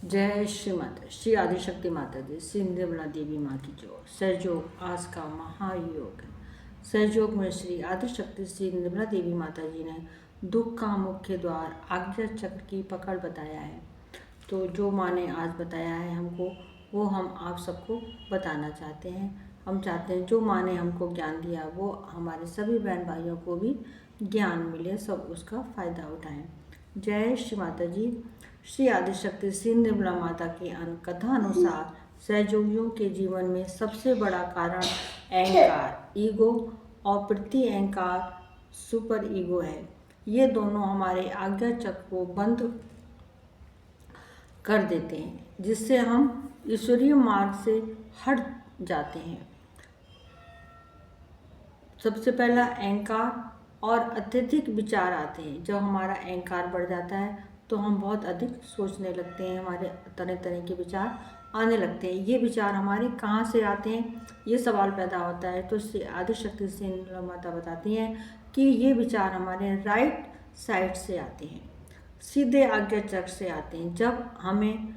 जय श्री माता, श्री आदिशक्ति माता जी, श्री निर्मला देवी माँ की जय। सहयोग आज का महायोग है। सहयोग में श्री आदिशक्ति श्री निर्मला देवी माता जी ने दुख का मुख्य द्वार आज्ञा चक्र की पकड़ बताया है। तो जो माँ ने आज बताया है हमको, वो हम आप सबको बताना चाहते हैं। हम चाहते हैं जो माँ ने हमको ज्ञान दिया वो हमारे सभी बहन भाइयों को भी ज्ञान मिले, सब उसका फ़ायदा उठाएं। जय श्री माता जी। श्री आदिशक्ति श्री निर्मला माता की कथा अनुसार सहयोगियों के जीवन में सबसे बड़ा कारण अहंकार, ईगो और प्रति अहंकार, सुपर ईगो है। ये दोनों हमारे आज्ञा चक्र को बंद कर देते हैं, जिससे हम ईश्वरीय मार्ग से हट जाते हैं। सबसे पहला अहंकार और अत्यधिक विचार आते हैं। जब हमारा अहंकार बढ़ जाता है तो हम बहुत अधिक सोचने लगते हैं, हमारे तरह तरह के विचार आने लगते हैं। ये विचार हमारे कहाँ से आते हैं, ये सवाल पैदा होता है। तो श्री आदिशक्ति श्री निर्मला माता बताती हैं कि ये विचार हमारे राइट साइड से आते हैं, सीधे आज्ञा चक्र से आते हैं। जब हमें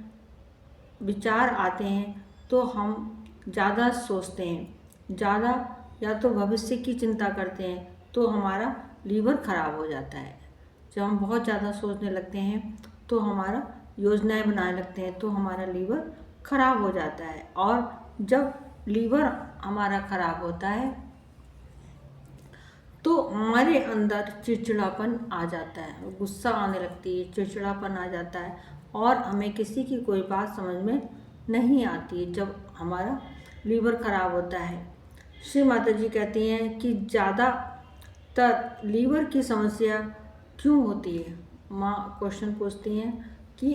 विचार आते हैं तो हम ज़्यादा सोचते हैं, ज़्यादा या तो भविष्य की चिंता करते हैं, तो हमारा लीवर खराब हो जाता है। जब हम बहुत ज़्यादा सोचने लगते हैं तो हमारा योजनाएं बनाने लगते हैं, तो हमारा लीवर खराब हो जाता है। और जब लीवर हमारा खराब होता है तो हमारे अंदर चिड़चिड़ापन आ जाता है, गुस्सा आने लगती है, चिड़चिड़ापन आ जाता है और हमें किसी की कोई बात समझ में नहीं आती है जब हमारा लीवर खराब होता है। श्री माता जी कहती हैं कि ज़्यादातर लीवर की समस्या क्यों होती है। माँ क्वेश्चन पूछती हैं कि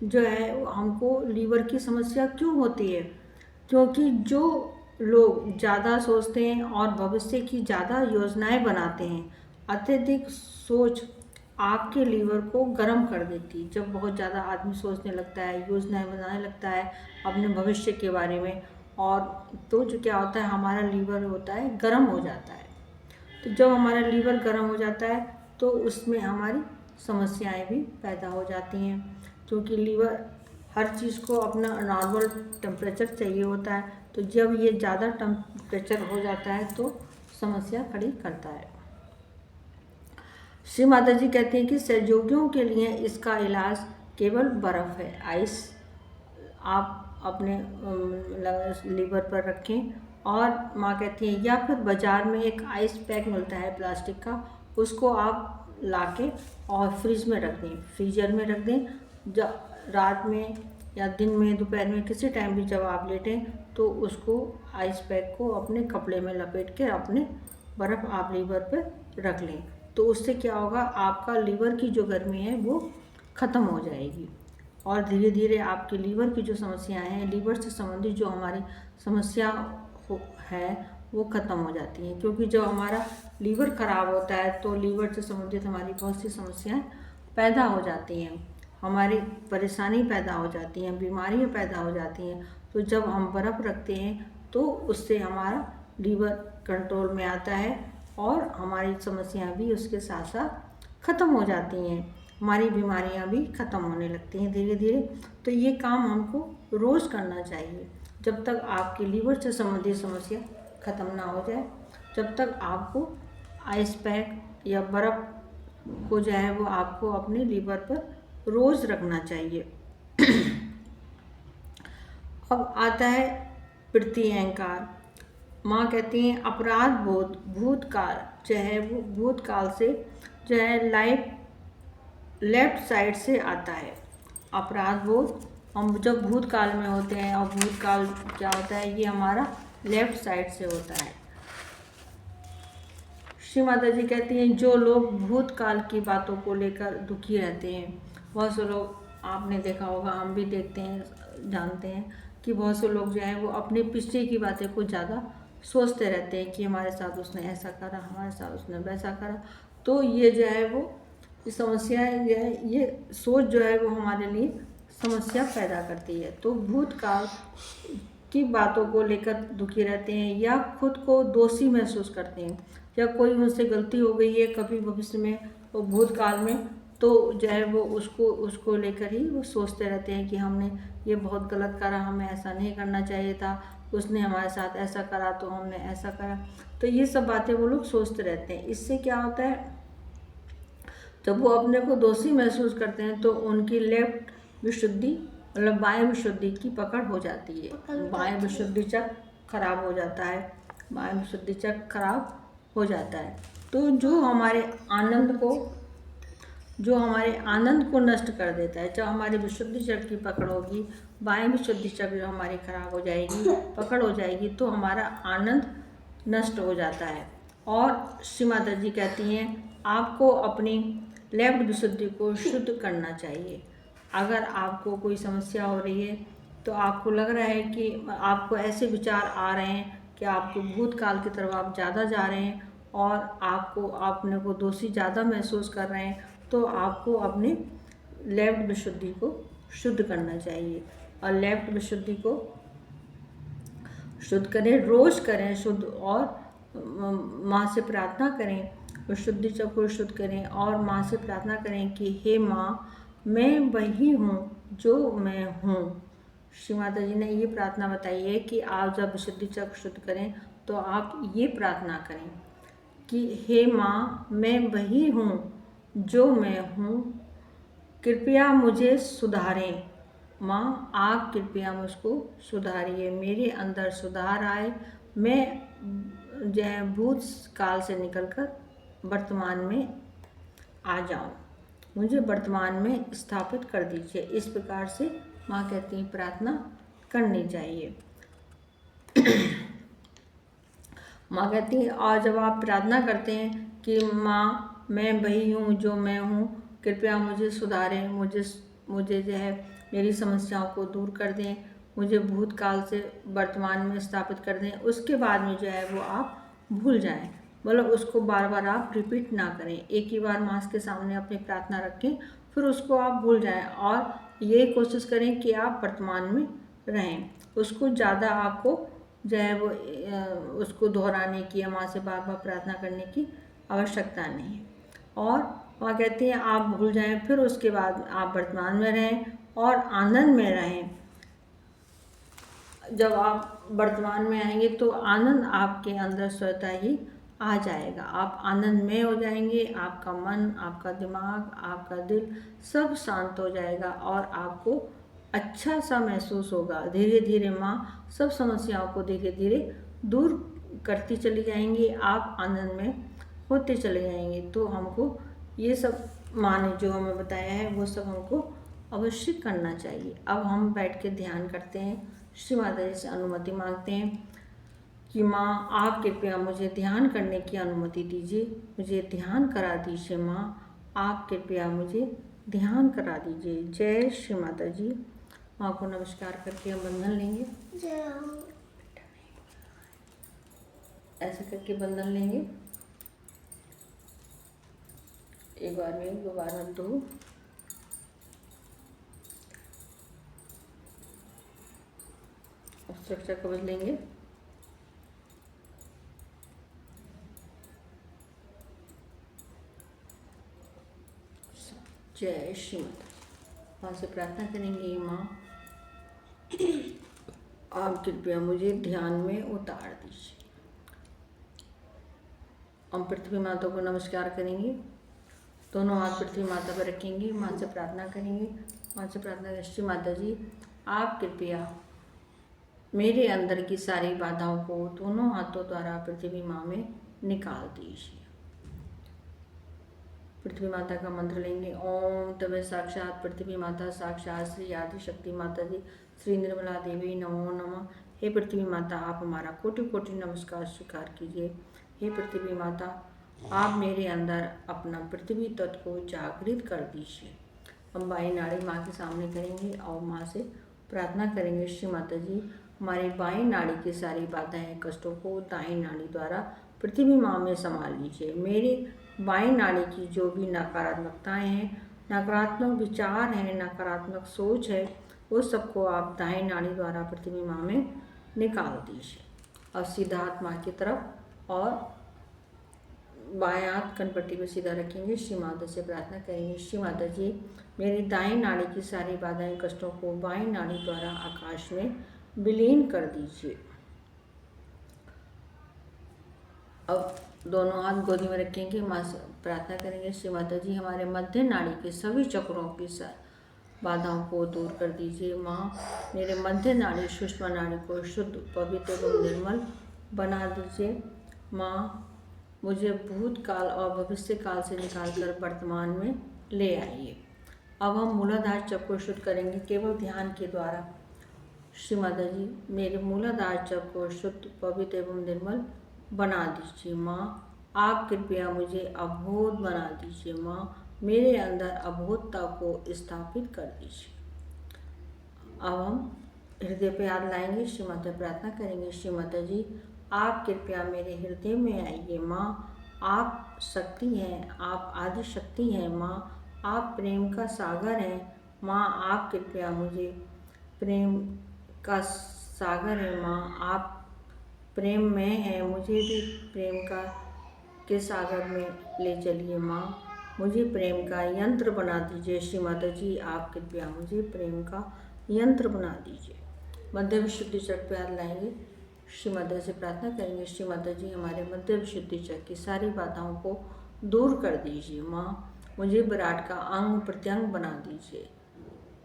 जो है हमको लीवर की समस्या क्यों होती है। क्योंकि जो लोग ज़्यादा सोचते हैं और भविष्य की ज़्यादा योजनाएं बनाते हैं, अत्यधिक सोच आपके लीवर को गर्म कर देती है। जब बहुत ज़्यादा आदमी सोचने लगता है, योजनाएं बनाने लगता है अपने भविष्य के बारे में, और तो जो क्या होता है हमारा लीवर होता है गर्म हो जाता है। तो जब हमारा लीवर गर्म हो जाता है तो उसमें हमारी समस्याएं भी पैदा हो जाती हैं, क्योंकि लीवर हर चीज़ को अपना नॉर्मल टेम्परेचर चाहिए होता है। तो जब ये ज़्यादा टेम्परेचर हो जाता है तो समस्या खड़ी करता है। श्री माता जी कहते हैं कि सहयोगियों के लिए इसका इलाज केवल बर्फ़ है। आइस आप अपने लीवर पर रखें, और माँ कहती हैं या फिर बाज़ार में एक आइस पैक मिलता है प्लास्टिक का, उसको आप लाके और फ्रिज में रख दें, फ्रीजर में रख दें। जब रात में या दिन में दोपहर में किसी टाइम भी जब आप लेटें तो उसको आइस पैक को अपने कपड़े में लपेट के अपने बर्फ़ आप लीवर पर रख लें। तो उससे क्या होगा, आपका लीवर की जो गर्मी है वो ख़त्म हो जाएगी और धीरे धीरे आपके लीवर की जो समस्याएं हैं, लीवर से संबंधित जो हमारी समस्या है वो ख़त्म हो जाती हैं। क्योंकि जब हमारा लीवर ख़राब होता है तो लीवर से संबंधित हमारी बहुत सी समस्याएं पैदा हो जाती हैं, हमारी परेशानी पैदा हो जाती हैं, बीमारियां पैदा हो जाती हैं। तो जब हम बर्फ़ रखते हैं तो उससे हमारा लीवर कंट्रोल में आता है और हमारी समस्याएं भी उसके साथ साथ ख़त्म हो जाती हैं, हमारी बीमारियां भी ख़त्म होने लगती हैं धीरे धीरे। तो ये काम हमको रोज़ करना चाहिए जब तक आपके लीवर से संबंधित समस्या ख़त्म ना हो जाए। जब तक आपको आइस पैक या बर्फ़ को जो है वो आपको अपने लीवर पर रोज़ रखना चाहिए। अब आता है प्रति अहंकार। माँ कहती हैं अपराध बोध भूतकाल जो है वो भूतकाल से जो है लाइफ लेफ्ट साइड से आता है। अपराध बोध हम जब भूतकाल में होते हैं, और भूतकाल क्या होता है, ये हमारा लेफ्ट साइड से होता है। श्री माता जी कहती हैं जो लोग भूतकाल की बातों को लेकर दुखी रहते हैं, बहुत से लोग आपने देखा होगा, हम भी देखते हैं, जानते हैं कि बहुत से लोग जो हैं वो अपने पिछले की बातें को ज़्यादा सोचते रहते हैं कि हमारे साथ उसने ऐसा करा, हमारे साथ उसने वैसा करा। तो ये जो है वो समस्या है, ये सोच जो है वो हमारे लिए समस्या पैदा करती है। तो भूतकाल की बातों को लेकर दुखी रहते हैं या खुद को दोषी महसूस करते हैं, या कोई उनसे गलती हो गई है कभी भविष्य में, तो भूतकाल में तो जो है वो उसको उसको लेकर ही वो सोचते रहते हैं कि हमने ये बहुत गलत करा, हमें ऐसा नहीं करना चाहिए था, उसने हमारे साथ ऐसा करा तो हमने ऐसा करा। तो ये सब बातें वो लोग सोचते रहते हैं। इससे क्या होता है, जब वो अपने को दोषी महसूस करते हैं तो उनकी लेफ्ट विशुद्धि मतलब बाएं विशुद्धि की पकड़ हो जाती है, बाएं विशुद्धि चक्र खराब हो जाता है, बाएं विशुद्धि चक्र खराब हो जाता है। तो जो हमारे आनंद को नष्ट कर देता है, जब हमारी विशुद्धि चक्र की पकड़ होगी, बाएं विशुद्धि चक्र जो हमारी खराब हो जाएगी, पकड़ हो जाएगी, तो हमारा आनंद नष्ट हो जाता है। और श्री माता जी कहती हैं आपको अपनी लेफ्ट विशुद्धि को शुद्ध करना चाहिए। अगर आपको कोई समस्या हो रही है तो आपको लग रहा है कि आपको ऐसे विचार आ रहे हैं कि आपको भूतकाल की तरफ आप ज़्यादा जा रहे हैं और आपको अपने को दोषी ज़्यादा महसूस कर रहे हैं, तो आपको अपने लेफ्ट विशुद्धि को शुद्ध करना चाहिए। और लेफ्ट विशुद्धि को शुद्ध करें, रोज़ करें शुद्ध, और माँ से प्रार्थना करें, विशुद्धि चक्र को शुद्ध करें और माँ से प्रार्थना करें कि हे माँ, मैं वही हूँ जो मैं हूँ। श्री माता जी ने ये प्रार्थना बताई है कि आप जब विशुद्धि चक्र शुद्ध करें तो आप ये प्रार्थना करें कि हे माँ, मैं वही हूँ जो मैं हूँ, कृपया मुझे सुधारें। माँ, आप कृपया मुझको सुधारिए, मेरे अंदर सुधार आए, मैं जो है भूतकाल से निकलकर वर्तमान में आ जाऊँ, मुझे वर्तमान में स्थापित कर दीजिए। इस प्रकार से माँ कहती हैं प्रार्थना करनी चाहिए। माँ कहती हैं, और जब आप प्रार्थना करते हैं कि माँ, मैं वही हूँ जो मैं हूँ, कृपया मुझे सुधारें, मुझे जो है मेरी समस्याओं को दूर कर दें, मुझे भूतकाल से वर्तमान में स्थापित कर दें, उसके बाद में जो है वो आप भूल जाएं। मतलब उसको बार बार आप रिपीट ना करें, एक ही बार माँ के सामने अपनी प्रार्थना रखें, फिर उसको आप भूल जाएं और ये कोशिश करें कि आप वर्तमान में रहें। उसको ज़्यादा आपको जो है वो उसको दोहराने की या माँ से बार बार प्रार्थना करने की आवश्यकता नहीं है। और वह कहती हैं आप भूल जाएं, फिर उसके बाद आप वर्तमान में रहें और आनंद में रहें। जब आप वर्तमान में आएंगे तो आनंद आपके अंदर स्वतः ही आ जाएगा, आप आनंद में हो जाएंगे, आपका मन, आपका दिमाग, आपका दिल सब शांत हो जाएगा और आपको अच्छा सा महसूस होगा। धीरे धीरे माँ सब समस्याओं को धीरे धीरे दूर करती चली जाएंगी, आप आनंद में होते चले जाएंगे। तो हमको ये सब माँ ने जो हमें बताया है वो सब हमको अवश्य करना चाहिए। अब हम बैठ के ध्यान करते हैं, श्री माता जी से अनुमति मांगते हैं कि माँ, आप कृपया मुझे ध्यान करने की अनुमति दीजिए, मुझे ध्यान करा दीजिए। माँ, आप कृपया मुझे ध्यान करा दीजिए। जय श्री माता जी। माँ को नमस्कार करके हम बंधन लेंगे, ऐसे करके बंधन लेंगे, एक बार में, दो बार में, दो, सुरक्षा कवच लेंगे। जय श्री माता। माँ से प्रार्थना करेंगे, माँ आप कृपया मुझे ध्यान में उतार दीजिए। हम पृथ्वी माता को नमस्कार करेंगे, दोनों हाथ पृथ्वी माता पर रखेंगे, माँ से प्रार्थना करेंगे। माँ से प्रार्थना करें, श्री माता जी, आप कृपया मेरे अंदर की सारी बाधाओं को दोनों हाथों द्वारा पृथ्वी माँ में निकाल दीजिए। पृथ्वी माता का मंत्र लेंगे, ओम तवे साक्षात पृथ्वी माता, साक्षात श्री आदि शक्ति माता जी, श्री निर्मला देवी नमो नमः। हे पृथ्वी माता, आप हमारा कोटि कोटि नमस्कार स्वीकार कीजिए। हे पृथ्वी माता, आप मेरे अंदर अपना पृथ्वी तत्व को जागृत कर दीजिए। हम बाई नाड़ी माँ के सामने करेंगे और माँ से प्रार्थना करेंगे, श्री माता जी, हमारी बाई नाड़ी की सारी बाधाएं, कष्टों को दाई नाड़ी द्वारा पृथ्वी माँ में संभाल लीजिए। मेरे बाई नाड़ी की जो भी नकारात्मकताएं हैं, नकारात्मक विचार हैं, नकारात्मक सोच है, उस सबको आप दाई नाड़ी द्वारा पृथ्वी माँ में निकाल दीजिए। और सीधा हाथ माँ की तरफ और बाएं हाथ कनपट्टी पे सीधा रखेंगे। श्री माता से प्रार्थना करेंगे, श्री माता जी मेरी दाएं नाड़ी की सारी बाधाएं कष्टों को बाएं नाड़ी द्वारा आकाश में विलीन कर दीजिए। अब दोनों हाथ गोदी में रखेंगे, माँ से प्रार्थना करेंगे, श्री माता जी हमारे मध्य नाड़ी के सभी चक्रों की बाधाओं को दूर कर दीजिए। माँ मेरे मध्य नाड़ी सुषमा नाड़ी को शुद्ध, पवित्र एवं निर्मल बना दीजिए। माँ मुझे भूतकाल और भविष्य काल से निकालकर वर्तमान में ले आइए। अब हम मूलाधार चक्र को शुद्ध करेंगे केवल ध्यान के द्वारा। श्री माता जी मेरे मूलाधार चक्र को शुद्ध, पवित्र एवं निर्मल बना दीजिए। माँ आप कृपया मुझे अबोध बना दीजिए। माँ मेरे अंदर अबोधता को स्थापित कर दीजिए। अब हम हृदय पे हाथ लाएंगे, श्री माता प्रार्थना करेंगे, श्री माता जी आप कृपया मेरे हृदय में आइए। माँ आप शक्ति हैं, आप आदि शक्ति हैं। माँ आप प्रेम का सागर हैं। माँ आप कृपया मुझे प्रेम का सागर है। माँ आप प्रेम में हैं, मुझे भी प्रेम के सागर में ले चलिए। माँ मुझे प्रेम का यंत्र बना दीजिए। श्री माता जी आप कृपया मुझे प्रेम का यंत्र बना दीजिए। मध्य विशुद्धि चक्र पे हाथ लाएंगे, श्री माता से प्रार्थना करेंगे, श्री माता जी हमारे मध्य विशुद्धि चक्र की सारी बाधाओं को दूर कर दीजिए। माँ मुझे विराट का अंग प्रत्यंग बना दीजिए।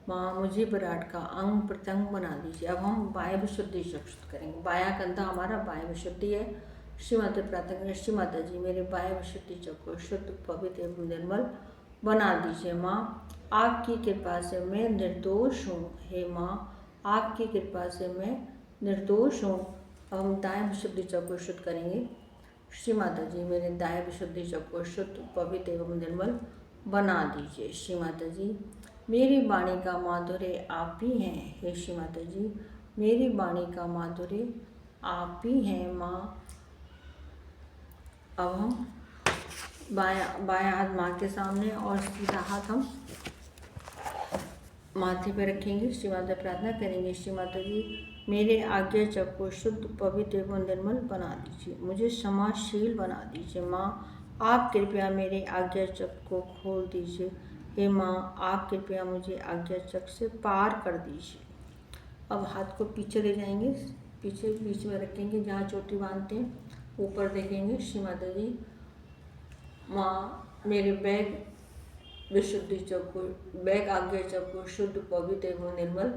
माँ मुझे विराट का अंग प्रत्यंग बना दीजिए। अब हम बाह्य विशुद्धि चक्षुष करेंगे। बायां कंधा हमारा बाह्य विशुद्धि है। श्री माता प्रार्थना करें, श्री माता जी मेरे बाह्य विशुद्धि चक्र को शुद्ध, पवित्र एवं निर्मल बना दीजिए। माँ आपकी कृपा से मैं निर्दोष हूँ। हे माँ आपकी कृपा से मैं निर्दोष हूँ। अब हम दाएं विशुद्धि चक्र को शुद्ध करेंगे। श्री माता जी मेरे दाएं विशुद्धि चक्र को शुद्ध, पवित्र एवं निर्मल बना दीजिए। श्री माता जी मेरी वाणी का माधुर्य आप ही हैं। हे श्री माता जी मेरी वाणी का माधुर्य आप ही हैं। माँ अब हम बायां हाथ माँ के सामने और सीधा हाथ हम माथे पर रखेंगे। श्री माता प्रार्थना करेंगे, श्री माता जी मेरे आज्ञा चक्र को शुद्ध, पवित्र एवं निर्मल बना दीजिए। मुझे क्षमाशील बना दीजिए। माँ आप कृपया मेरे आज्ञा चक्र को खोल दीजिए। हे माँ आप कृपया मुझे आज्ञा चक्र से पार कर दीजिए। अब हाथ को पीछे ले जाएंगे, पीछे बीच में रखेंगे जहाँ चोटी बांधते हैं, ऊपर देखेंगे। श्री माता जी माँ मेरे बैग विशुद्धि चक्र को, बैग आज्ञा चक्र को शुद्ध, पवित्र एवं निर्मल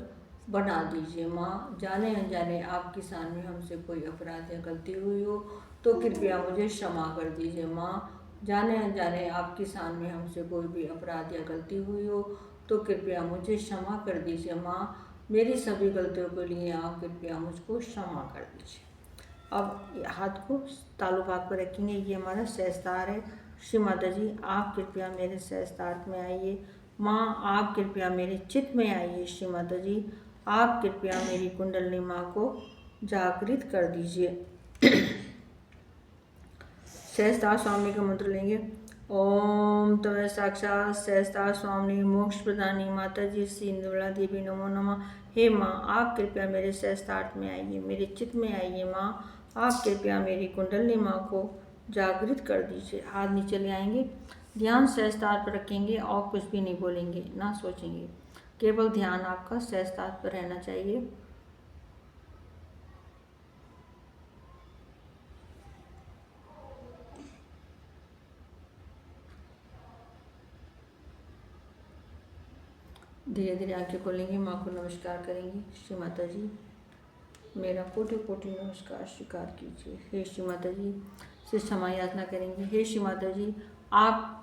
बना दीजिए। माँ जाने अनजाने आपकी शान में हमसे कोई अपराध या गलती हुई हो तो कृपया मुझे क्षमा कर दीजिए। माँ जाने अनजाने आपकी शान में हमसे कोई भी अपराध या गलती हुई हो तो कृपया मुझे क्षमा कर दीजिए। माँ मेरी सभी गलतियों के लिए आप कृपया मुझको क्षमा कर दीजिए। अब हाथ को तालु भाग पर रखेंगे, ये हमारा सहस्त्रार है। श्री माता जी आप कृपया मेरे सहस्त्रार में आइए। माँ आप कृपया मेरे चित्त में आइए। श्री माता जी आप कृपया मेरी कुंडलिनी माँ को जागृत कर दीजिए। सहस्त्रार स्वामी का मंत्र लेंगे। ओम तव साक्षात सहस्त्रार स्वामी मोक्ष प्रदानी माता जी श्री इंद्रला देवी नमो नमः। हे माँ आप कृपया मेरे सहस्त्रार में आइए, मेरे चित्त में आइए। माँ आप कृपया मेरी कुंडलिनी माँ को जागृत कर दीजिए। हाथ नीचे ले आएंगे, ध्यान सहस्त्रार पर रखेंगे और कुछ भी नहीं बोलेंगे, ना सोचेंगे, केवल ध्यान आपका सहस्त्रार पर रहना चाहिए। धीरे धीरे आंखें खोलेंगे, माँ को नमस्कार करेंगे। श्री माता जी मेरा कोटि कोटि नमस्कार स्वीकार कीजिए। हे श्री माता जी से क्षमा याचना करेंगे। हे श्री माता जी आप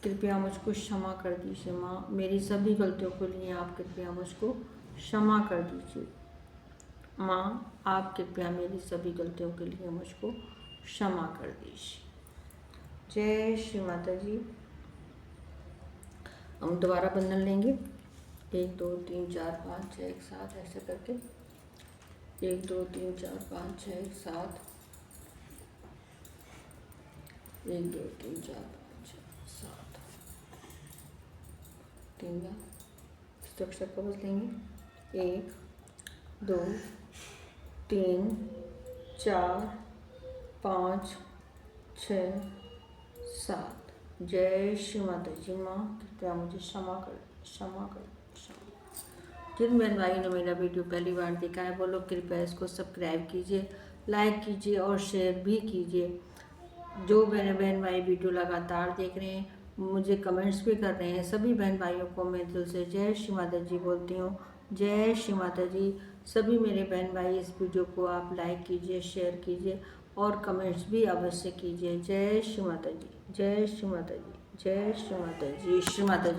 कृपया मुझको क्षमा कर दीजिए। माँ मेरी सभी गलतियों के लिए आप कृपया मुझको क्षमा कर दीजिए। माँ आप कृपया मेरी सभी गलतियों के लिए मुझको क्षमा कर दीजिए। जय श्री माता जी। हम दोबारा बंधन लेंगे, 1 2 3 4 5 6 1 7 ऐसे करके 1 2 3 4 5 6 1 7 1 2 3 4 5 6 7 3 बार स्ट्रक्चर को बस लेंगे। 1 2 3 4 5 6 7। जय श्री माता जी। माँ कृपया मुझे क्षमा कर, क्षमा कर, क्षमा। जिन बहन भाई ने मेरा वीडियो पहली बार देखा है वो लोग कृपया इसको सब्सक्राइब कीजिए, लाइक कीजिए और शेयर भी कीजिए। जो मेरे बहन भाई वीडियो लगातार देख रहे हैं, मुझे कमेंट्स भी कर रहे हैं, सभी बहन भाइयों को मैं दिल से जय श्री माता जी बोलती हूँ। जय श्री माता जी। सभी मेरे बहन भाई इस वीडियो को आप लाइक कीजिए, शेयर कीजिए और कमेंट्स भी अवश्य कीजिए। जय श्री माता जी, जय श्री माता जी, जय श्री माता जी, श्री माता जी।